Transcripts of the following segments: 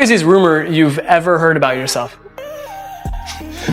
Craziest rumor you've ever heard about yourself?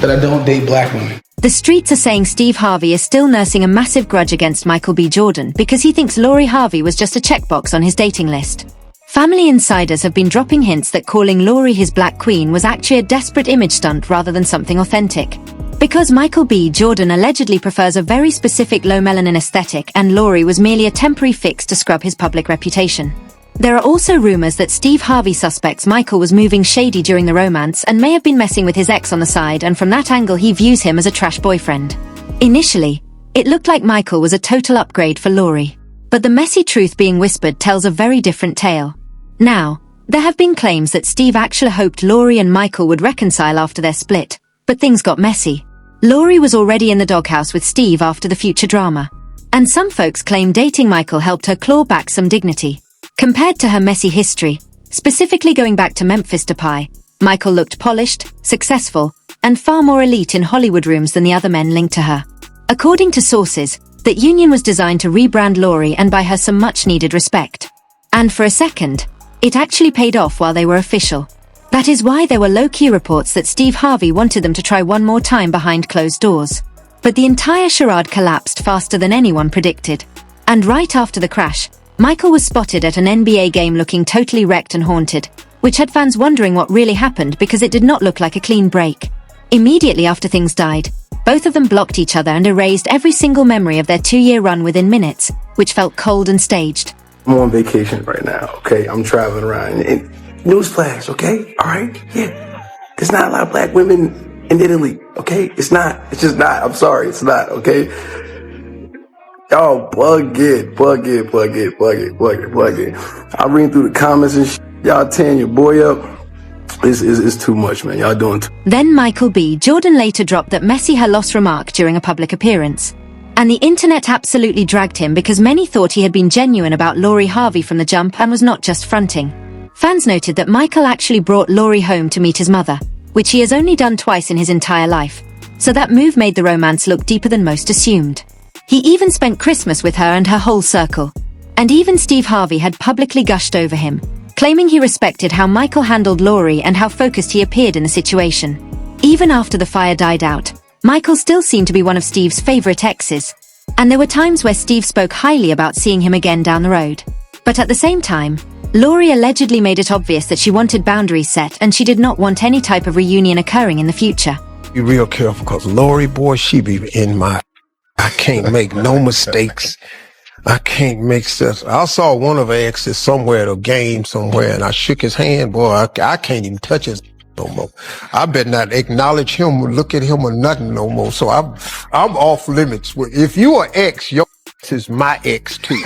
That I don't date black women. The streets are saying Steve Harvey is still nursing a massive grudge against Michael B. Jordan because he thinks Lori Harvey was just a checkbox on his dating list. Family insiders have been dropping hints that calling Lori his Black Queen was actually a desperate image stunt rather than something authentic. Because Michael B. Jordan allegedly prefers a very specific low-melanin aesthetic and Lori was merely a temporary fix to scrub his public reputation. There are also rumors that Steve Harvey suspects Michael was moving shady during the romance and may have been messing with his ex on the side, and from that angle he views him as a trash boyfriend. Initially, it looked like Michael was a total upgrade for Lori. But the messy truth being whispered tells a very different tale. Now, there have been claims that Steve actually hoped Lori and Michael would reconcile after their split, but things got messy. Lori was already in the doghouse with Steve after the future drama. And some folks claim dating Michael helped her claw back some dignity. Compared to her messy history, specifically going back to Memphis Depay, Michael looked polished, successful, and far more elite in Hollywood rooms than the other men linked to her. According to sources, that union was designed to rebrand Lori and buy her some much-needed respect. And for a second, it actually paid off while they were official. That is why there were low-key reports that Steve Harvey wanted them to try one more time behind closed doors. But the entire charade collapsed faster than anyone predicted. And right after the crash, Michael was spotted at an NBA game looking totally wrecked and haunted, which had fans wondering what really happened because it did not look like a clean break. Immediately after things died, both of them blocked each other and erased every single memory of their 2-year run within minutes, which felt cold and staged. I'm on vacation right now, okay? I'm traveling around. And newsflash, okay? All right? Yeah. There's not a lot of black women in Italy, okay? It's not. It's just not. I'm sorry. It's not, okay? Y'all plug it. I read through the comments and y'all tearing your boy up. It's too much, man. Y'all doing too. Then Michael B. Jordan later dropped that messy her loss remark during a public appearance. And the internet absolutely dragged him because many thought he had been genuine about Lori Harvey from the jump and was not just fronting. Fans noted that Michael actually brought Lori home to meet his mother, which he has only done twice in his entire life. So that move made the romance look deeper than most assumed. He even spent Christmas with her and her whole circle. And even Steve Harvey had publicly gushed over him, claiming he respected how Michael handled Lori and how focused he appeared in the situation. Even after the fire died out, Michael still seemed to be one of Steve's favorite exes. And there were times where Steve spoke highly about seeing him again down the road. But at the same time, Lori allegedly made it obvious that she wanted boundaries set and she did not want any type of reunion occurring in the future. Be real careful, because Lori, boy, she be in my... I can't make no mistakes. I can't make sense. I saw one of her exes somewhere at a game somewhere, and I shook his hand. Boy, I can't even touch his no more. I better not acknowledge him or look at him or nothing no more. So I'm off limits. If you are ex, your ex is my ex too.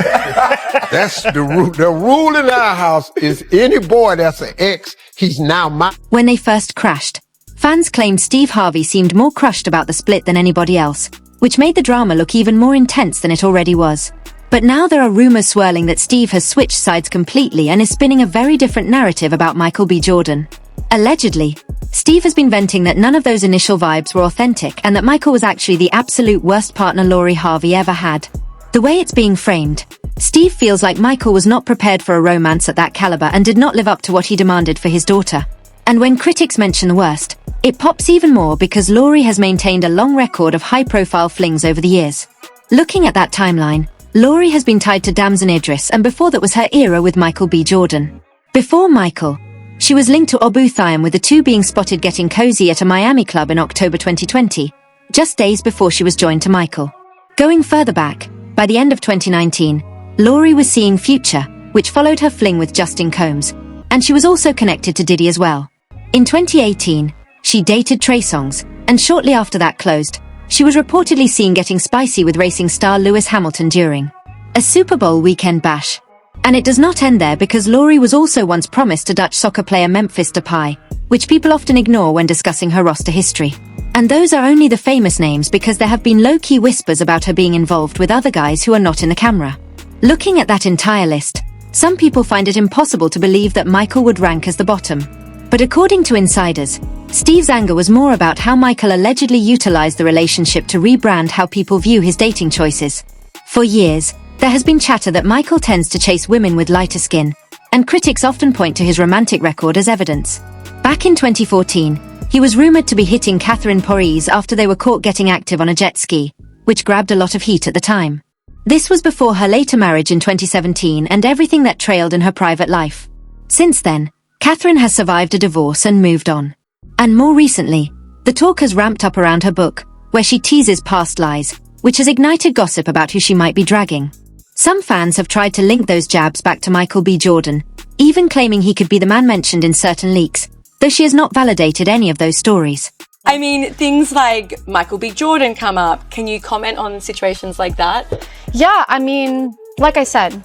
That's the rule. The rule in our house is any boy that's an ex, he's now my... When they first crashed, fans claimed Steve Harvey seemed more crushed about the split than anybody else, which made the drama look even more intense than it already was. But now there are rumors swirling that Steve has switched sides completely and is spinning a very different narrative about Michael B. Jordan. Allegedly, Steve has been venting that none of those initial vibes were authentic and that Michael was actually the absolute worst partner Lori Harvey ever had. The way it's being framed, Steve feels like Michael was not prepared for a romance at that caliber and did not live up to what he demanded for his daughter. And when critics mention the worst, it pops even more because Lori has maintained a long record of high-profile flings over the years. Looking at that timeline, Lori has been tied to Damson Idris, and before that was her era with Michael B. Jordan. Before Michael, she was linked to Abu Thyam, with the two being spotted getting cozy at a Miami club in October 2020, just days before she was joined to Michael. Going further back, by the end of 2019, Lori was seeing Future, which followed her fling with Justin Combs, and she was also connected to Diddy as well. In 2018, she dated Trey Songz, and shortly after that closed, she was reportedly seen getting spicy with racing star Lewis Hamilton during a Super Bowl weekend bash. And it does not end there, because Lori was also once promised to Dutch soccer player Memphis Depay, which people often ignore when discussing her roster history. And those are only the famous names, because there have been low-key whispers about her being involved with other guys who are not in the camera. Looking at that entire list, some people find it impossible to believe that Michael would rank as the bottom. But according to insiders, Steve's anger was more about how Michael allegedly utilized the relationship to rebrand how people view his dating choices. For years, there has been chatter that Michael tends to chase women with lighter skin, and critics often point to his romantic record as evidence. Back in 2014, he was rumored to be hitting Catherine Porries after they were caught getting active on a jet ski, which grabbed a lot of heat at the time. This was before her later marriage in 2017 and everything that trailed in her private life. Since then, Catherine has survived a divorce and moved on. And more recently, the talk has ramped up around her book, where she teases past lies, which has ignited gossip about who she might be dragging. Some fans have tried to link those jabs back to Michael B. Jordan, even claiming he could be the man mentioned in certain leaks, though she has not validated any of those stories. I mean, things like Michael B. Jordan come up. Can you comment on situations like that? Yeah, I mean, like I said,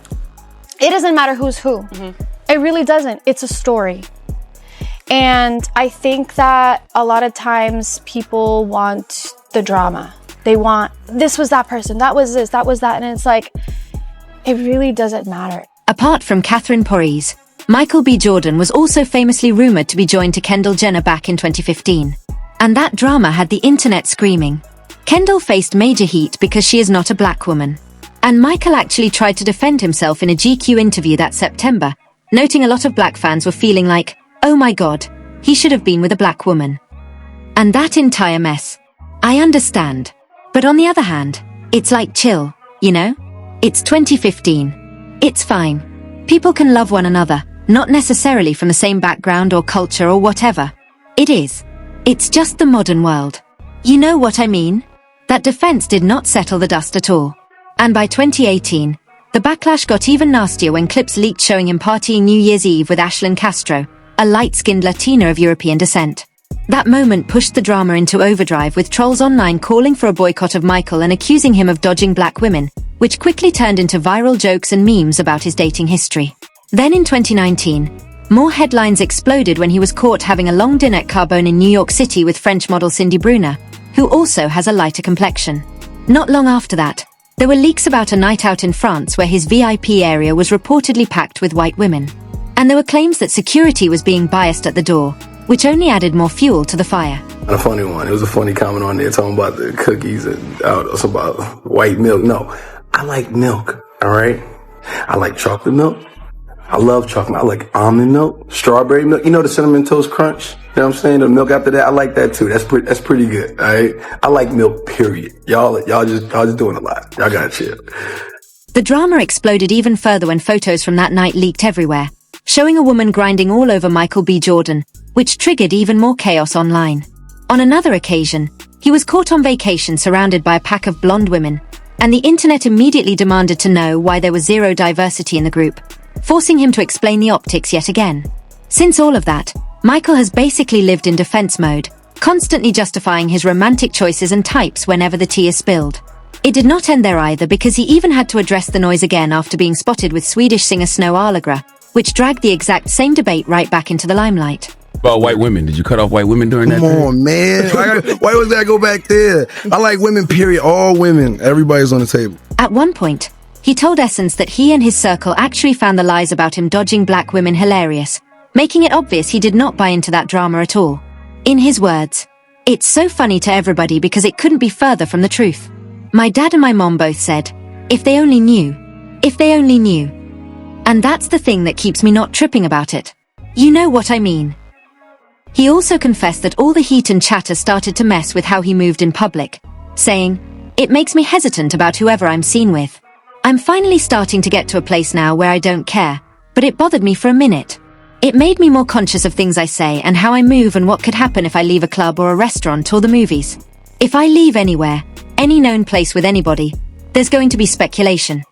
it doesn't matter who's who. Mm-hmm. It really doesn't. It's a story. And I think that a lot of times people want the drama. They want, this was that person, that was this, that was that. And it's like, it really doesn't matter. Apart from Catherine Porries, Michael B. Jordan was also famously rumored to be joined to Kendall Jenner back in 2015. And that drama had the internet screaming. Kendall faced major heat because she is not a black woman. And Michael actually tried to defend himself in a GQ interview that September, noting a lot of black fans were feeling like, oh my god, he should have been with a black woman. And that entire mess. I understand. But on the other hand, it's like chill, you know? It's 2015. It's fine. People can love one another, not necessarily from the same background or culture or whatever. It is. It's just the modern world. You know what I mean? That defense did not settle the dust at all. And by 2018, the backlash got even nastier when clips leaked showing him partying New Year's Eve with Ashlyn Castro, a light-skinned Latina of European descent. That moment pushed the drama into overdrive, with trolls online calling for a boycott of Michael and accusing him of dodging black women, which quickly turned into viral jokes and memes about his dating history. Then in 2019, more headlines exploded when he was caught having a long dinner at Carbone in New York City with French model Cindy Brunner, who also has a lighter complexion. Not long after that, there were leaks about a night out in France where his VIP area was reportedly packed with white women. And there were claims that security was being biased at the door, which only added more fuel to the fire. A funny one. It was a funny comment on there talking about the cookies and something about white milk. No, I like milk, all right? I like chocolate milk. I love chocolate. I like almond milk, strawberry milk. You know the Cinnamon Toast Crunch? You know what I'm saying? The milk after that, I like that too. That's pretty good, all right? I like milk, period. Y'all just doing a lot. Y'all gotta chill. The drama exploded even further when photos from that night leaked everywhere, showing a woman grinding all over Michael B. Jordan, which triggered even more chaos online. On another occasion, he was caught on vacation surrounded by a pack of blonde women, and the internet immediately demanded to know why there was zero diversity in the group, forcing him to explain the optics yet again. Since all of that, Michael has basically lived in defense mode, constantly justifying his romantic choices and types whenever the tea is spilled. It did not end there either, because he even had to address the noise again after being spotted with Swedish singer Snow Allegra, which dragged the exact same debate right back into the limelight. About white women. Did you cut off white women during that? Come on, man. Why was that go back there? I like women, period. All women. Everybody's on the table. At one point, he told Essence that he and his circle actually found the lies about him dodging black women hilarious, making it obvious he did not buy into that drama at all. In his words, "It's so funny to everybody because it couldn't be further from the truth. My dad and my mom both said, if they only knew. If they only knew. And that's the thing that keeps me not tripping about it. You know what I mean." He also confessed that all the heat and chatter started to mess with how he moved in public, saying, "It makes me hesitant about whoever I'm seen with. I'm finally starting to get to a place now where I don't care, but it bothered me for a minute. It made me more conscious of things I say and how I move and what could happen if I leave a club or a restaurant or the movies. If I leave anywhere, any known place with anybody, there's going to be speculation."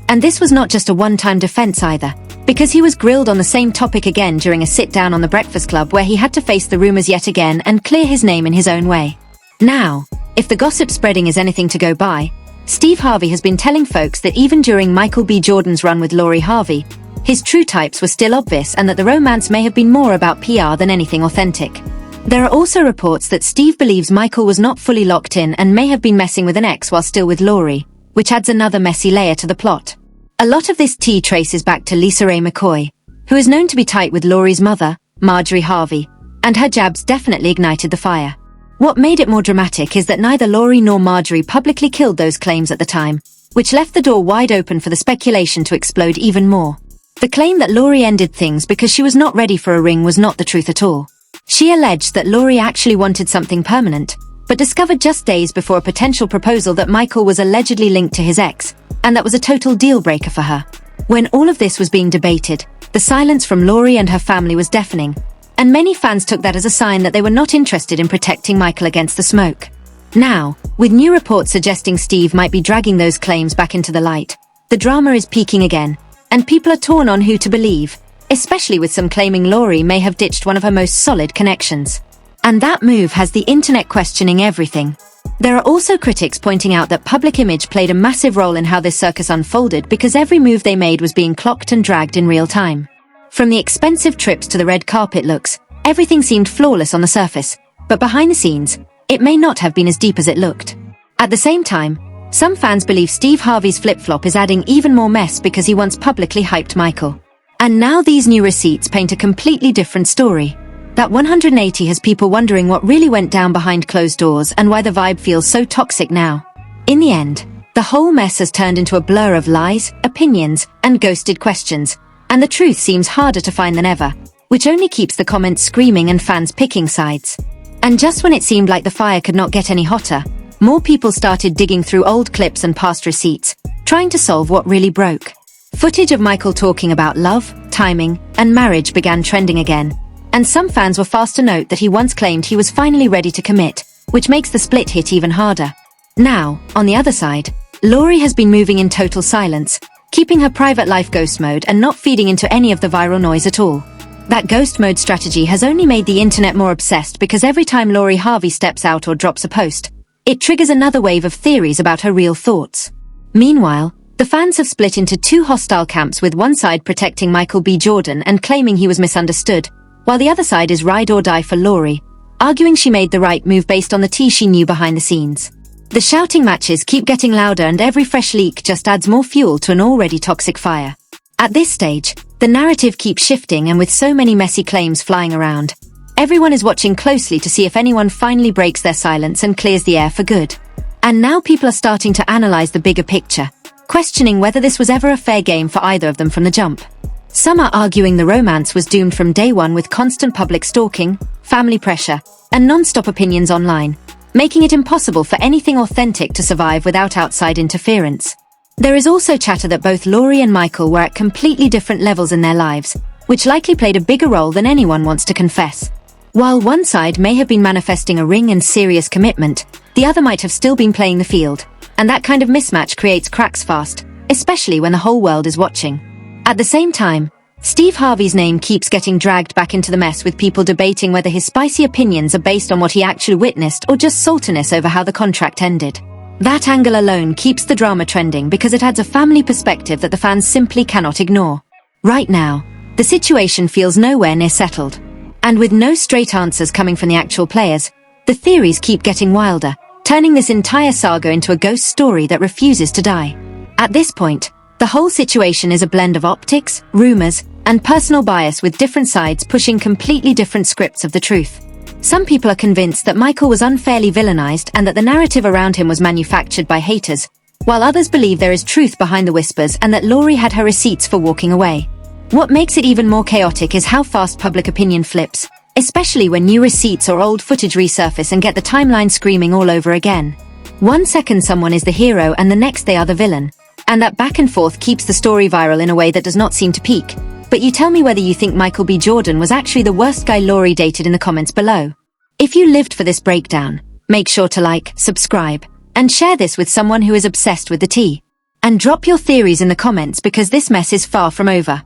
And this was not just a one-time defense either, because he was grilled on the same topic again during a sit-down on the Breakfast Club where he had to face the rumors yet again and clear his name in his own way. Now, if the gossip spreading is anything to go by, Steve Harvey has been telling folks that even during Michael B. Jordan's run with Lori Harvey, his true types were still obvious and that the romance may have been more about PR than anything authentic. There are also reports that Steve believes Michael was not fully locked in and may have been messing with an ex while still with Lori, which adds another messy layer to the plot. A lot of this tea traces back to Lisa Ray McCoy, who is known to be tight with Lori's mother, Marjorie Harvey, and her jabs definitely ignited the fire. What made it more dramatic is that neither Lori nor Marjorie publicly killed those claims at the time, which left the door wide open for the speculation to explode even more. The claim that Lori ended things because she was not ready for a ring was not the truth at all. She alleged that Lori actually wanted something permanent, but discovered just days before a potential proposal that Michael was allegedly linked to his ex, and that was a total deal-breaker for her. When all of this was being debated, the silence from Lori and her family was deafening, and many fans took that as a sign that they were not interested in protecting Michael against the smoke. Now, with new reports suggesting Steve might be dragging those claims back into the light, the drama is peaking again, and people are torn on who to believe, especially with some claiming Lori may have ditched one of her most solid connections. And that move has the internet questioning everything. There are also critics pointing out that public image played a massive role in how this circus unfolded because every move they made was being clocked and dragged in real time. From the expensive trips to the red carpet looks, everything seemed flawless on the surface, but behind the scenes, it may not have been as deep as it looked. At the same time, some fans believe Steve Harvey's flip-flop is adding even more mess because he once publicly hyped Michael. And now these new receipts paint a completely different story. That 180 has people wondering what really went down behind closed doors and why the vibe feels so toxic now. In the end, the whole mess has turned into a blur of lies, opinions, and ghosted questions, and the truth seems harder to find than ever, which only keeps the comments screaming and fans picking sides. And just when it seemed like the fire could not get any hotter, more people started digging through old clips and past receipts, trying to solve what really broke. Footage of Michael talking about love, timing, and marriage began trending again, and some fans were fast to note that he once claimed he was finally ready to commit, which makes the split hit even harder. Now, on the other side, Lori has been moving in total silence, keeping her private life ghost mode and not feeding into any of the viral noise at all. That ghost mode strategy has only made the internet more obsessed because every time Lori Harvey steps out or drops a post, it triggers another wave of theories about her real thoughts. Meanwhile, the fans have split into two hostile camps, with one side protecting Michael B. Jordan and claiming he was misunderstood, while the other side is ride or die for Lori, arguing she made the right move based on the tea she knew behind the scenes. The shouting matches keep getting louder, and every fresh leak just adds more fuel to an already toxic fire. At this stage, the narrative keeps shifting, and with so many messy claims flying around, everyone is watching closely to see if anyone finally breaks their silence and clears the air for good. And now people are starting to analyze the bigger picture, questioning whether this was ever a fair game for either of them from the jump. Some are arguing the romance was doomed from day one, with constant public stalking, family pressure, and non-stop opinions online, making it impossible for anything authentic to survive without outside interference. There is also chatter that both Lori and Michael were at completely different levels in their lives, which likely played a bigger role than anyone wants to confess. While one side may have been manifesting a ring and serious commitment, the other might have still been playing the field, and that kind of mismatch creates cracks fast, especially when the whole world is watching. At the same time, Steve Harvey's name keeps getting dragged back into the mess, with people debating whether his spicy opinions are based on what he actually witnessed or just saltiness over how the contract ended. That angle alone keeps the drama trending because it adds a family perspective that the fans simply cannot ignore. Right now, the situation feels nowhere near settled. And with no straight answers coming from the actual players, the theories keep getting wilder, turning this entire saga into a ghost story that refuses to die. At this point, the whole situation is a blend of optics, rumors, and personal bias, with different sides pushing completely different scripts of the truth. Some people are convinced that Michael was unfairly villainized and that the narrative around him was manufactured by haters, while others believe there is truth behind the whispers and that Lori had her receipts for walking away. What makes it even more chaotic is how fast public opinion flips, especially when new receipts or old footage resurface and get the timeline screaming all over again. 1 second someone is the hero and the next they are the villain, and that back and forth keeps the story viral in a way that does not seem to peak. But you tell me whether you think Michael B. Jordan was actually the worst guy Lori dated in the comments below. If you lived for this breakdown, make sure to like, subscribe, and share this with someone who is obsessed with the tea. And drop your theories in the comments because this mess is far from over.